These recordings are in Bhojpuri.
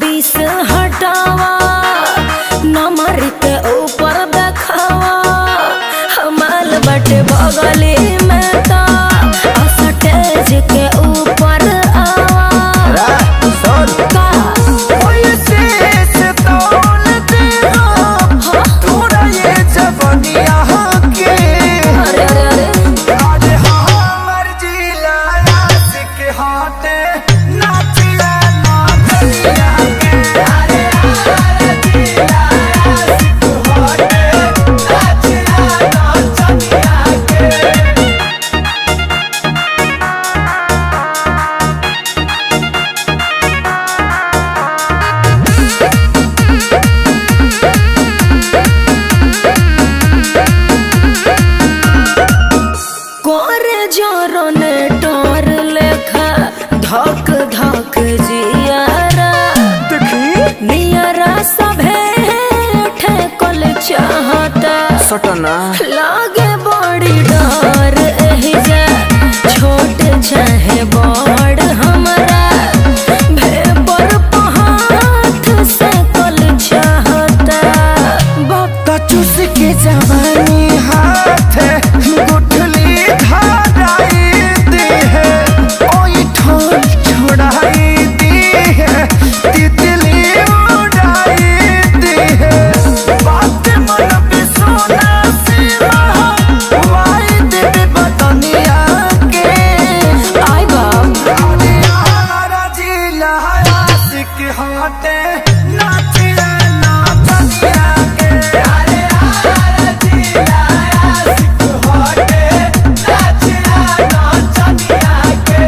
बीस हटावा नंबर के ऊपर देखावा हमाल बटे बगली में तो स्टेज के ऊपर आवा का थोड़ा ये जवानिया के अरे अरे अरे आज हमर जिला आशिक हाथे नाचिया नाचिया के अरे हमर जिला आशिक हाथे नाचिया नाचिया के कोरे जोरो ने टोर लेखा धक धक जियारा देखी नियरा सभे ठेकल चाहता सटना लागे बड़ी डर एहिजा छोट चाहे बड़ हमरा भेपर पहाथ से कल चाहता बाप चूस के जवानी हाथ गुठली धाराई दी है ओई ठोल छोड़ाई दी है तितली उड़ाई दी है बात मन पे सोना सीमा वाई देवी बदनिया के आई बाप अरे हमारा जिला आशिक हाथे नाचिया नाचिया के अरे हमारा जिला आशिक हाथे नाचिया नाचिया के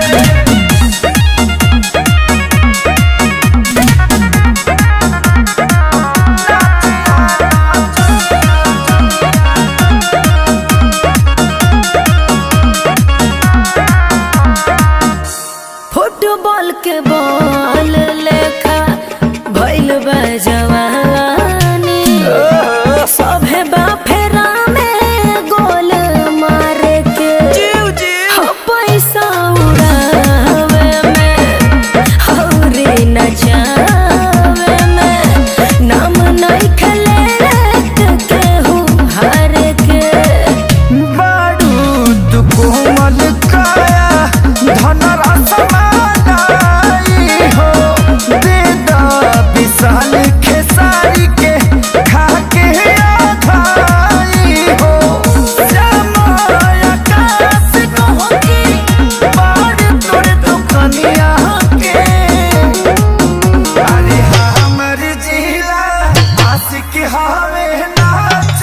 फुटबॉल के बॉल लेखा भइल बा जवानी सभे बा फेरा में गोल मारे के हो पैसा उड़ावे में हौरी नचावे में नाम नहीं खेले केहू हारे के बारूद कोमल काया धनरस मानाई हो बेदा विशाल खेसारी के खाके आखाई हो समय आकाश कहो की बार तोर दुखनिया के अरे हमर जिला आशिक हवे नाच